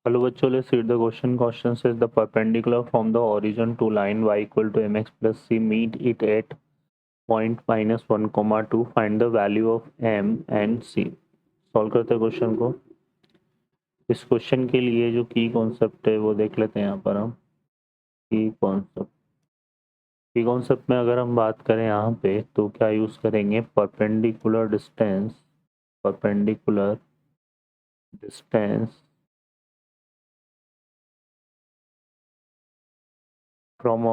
Hello बच्चों, let's read the question. Question says the perpendicular from the origin to line y equal to mx plus c meet it at point minus 1 comma 2. Find the value of m and c. Solve करते हैं question को. इस question के लिए जो की concept है वो देख लेते हैं यहाँ पर हम. की कॉन्सेप्ट में अगर हम बात करें यहाँ पे तो क्या यूज़ करेंगे? Perpendicular distance from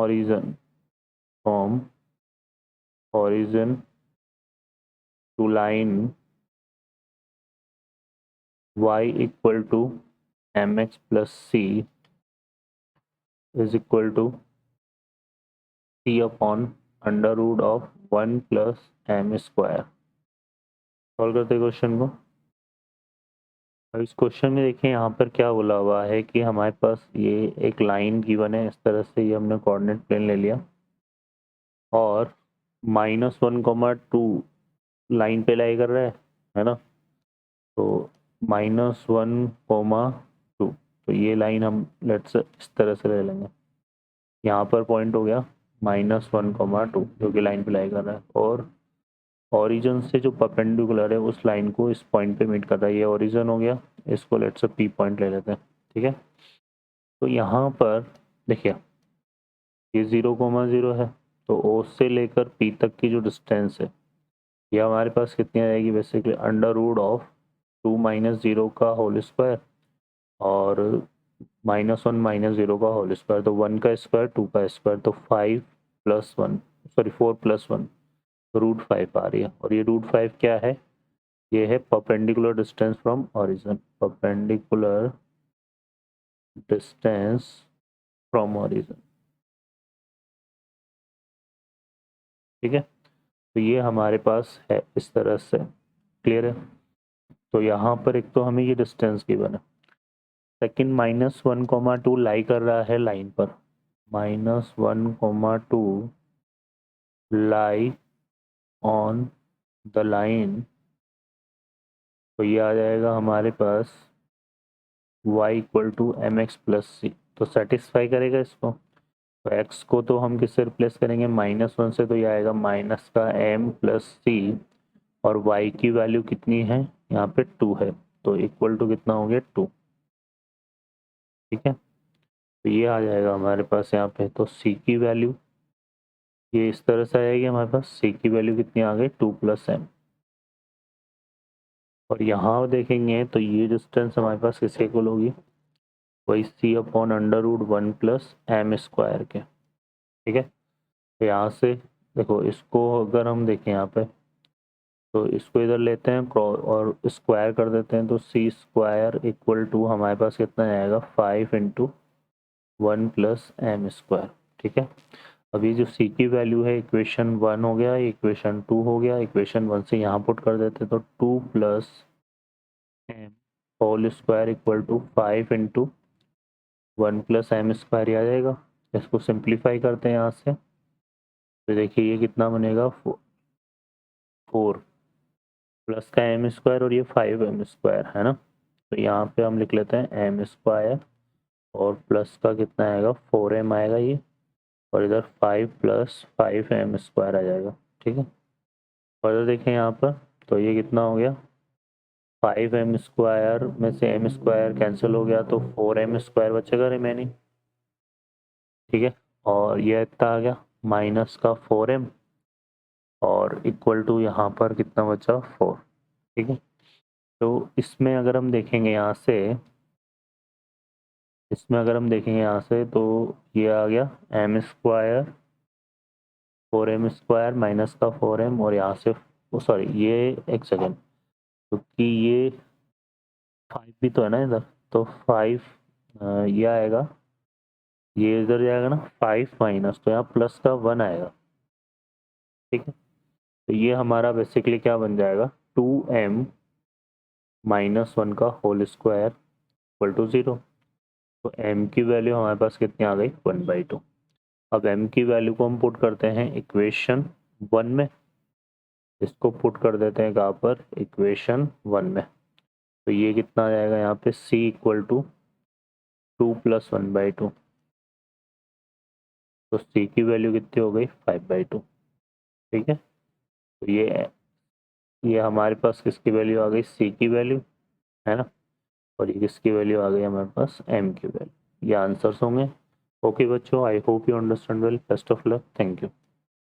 origin to line y equal to mx plus c is equal to c upon under root of 1 plus m square. Solve करते हैं क्वेश्चन को. अब इस क्वेश्चन में देखिए यहाँ पर क्या बोला हुआ है कि हमारे पास ये एक लाइन गिवन है. इस तरह से ये हमने कोऑर्डिनेट प्लेन ले लिया और -1,2 लाइन पे लाई कर रहा है ना. तो -1,2 तो ये लाइन हम लेट्स इस तरह से ले लेंगे. यहाँ पर पॉइंट हो गया -1,2 जो कि लाइन पे लाई कर रहा है और ओरिजिन से जो परपेंडिकुलर है उस लाइन को इस पॉइंट पे मीट कर रहा है. ये ओरिजिन हो गया. इसको लेट्स पी पॉइंट ले लेते हैं. ठीक है. तो यहाँ पर देखिए ये 0,0 है. तो ओ से लेकर पी तक की जो डिस्टेंस है ये हमारे पास कितनी आ जाएगी? बेसिकली अंडर रूट ऑफ 2 - 0 का होल स्क्वायर और -1 - 0 का होल स्क्वायर. तो 1 का स्क्वायर 2 का स्क्वायर तो 4 + 1 √5 आ रही है. और ये √5 क्या है? ये है perpendicular distance from origin. Perpendicular distance from origin. ठीक है. तो ये हमारे पास है इस तरह से. क्लियर है. तो यहाँ पर एक तो हमें ये डिस्टेंस गिवन है. सेकंड -1,2 लाई कर रहा है लाइन पर. -1,2 लाई ऑन द लाइन. तो ये आ जाएगा हमारे पास y equal to mx plus c. तो सेटिस्फाई करेगा इसको. तो x को तो हम किससे रिप्लेस करेंगे? -1 से. तो ये आएगा माइनस का m प्लस सी और y की वैल्यू कितनी है? यहाँ पे 2 है. तो इक्वल टू कितना हो गया? 2. ठीक है. तो ये आ जाएगा हमारे पास यहाँ पे. तो c की वैल्यू ये इस तरह से आएगी हमारे पास. c की वैल्यू कितनी आ गई? 2 + m. और यहाँ देखेंगे तो ये डिस्टेंस हमारे पास किसके इक्वल होगी? वही c upon under root 1 plus m square के. ठीक है. तो यहाँ से देखो इसको अगर हम देखें यहाँ पे तो इसको इधर लेते हैं और स्क्वायर कर देते हैं. तो सी स्क्वायर इक्वल टू हमारे पास कितना आएगा? 5 × 1 + एम स्क्वायर. ठीक है. अभी जो सी की वैल्यू है इक्वेशन 1 हो गया, इक्वेशन 2 हो गया. इक्वेशन 1 से यहाँ पुट कर देते हैं तो 2 + m whole square equal to 5 × 1 + m square आ जाएगा. इसको सिंप्लीफाई करते हैं यहाँ से. तो देखिए ये कितना बनेगा? 4 प्लस का एम स्क्वायर और ये 5m स्क्वायर है ना. तो यहाँ पे हम लिख लेते हैं एम स्क्वायर और प्लस का कितना आएगा? 4m आएगा ये. और इधर 5 + 5m स्क्वायर आ जाएगा. ठीक है. फर्दर देखें यहाँ पर तो ये कितना हो गया? 5m स्क्वायर में से m स्क्वायर कैंसिल हो गया तो 4m स्क्वायर बचेगा रिमेनिंग. ठीक है. और ये इतना आ गया माइनस का 4m और इक्वल टू यहाँ पर कितना बचा? 4. ठीक है. तो इसमें अगर हम देखेंगे यहाँ से तो ये आ गया m square 4m square minus का 4m और यहाँ से सॉरी ये एक सेकेंड क्योंकि ये 5 भी तो है ना इधर. तो 5 ये आएगा. ये इधर जाएगा ना 5 माइनस तो यहाँ प्लस का 1 आएगा. ठीक है. तो ये हमारा बेसिकली क्या बन जाएगा? 2m - 1 का होल स्क्वायर इक्वल टू 0. तो m की वैल्यू हमारे पास कितनी आ गई? 1/2. अब m की वैल्यू को हम पुट करते हैं इक्वेशन 1 में. इसको पुट कर देते हैं कहाँ पर? इक्वेशन 1 में. तो ये कितना आ जाएगा यहाँ पे? c इक्वल टू 2 + 1/2, तो सी की वैल्यू कितनी हो गई 5/2। ठीक है, तो ये हमारे पास किसकी वैल्यू आ गई, सी की वैल्यू, है ना, और ये किसकी वैल्यू आ गई हमारे पास, एम की वैल्यू। ये आंसर्स होंगे। ओके बच्चों, I hope you understand well, best of luck, thank you.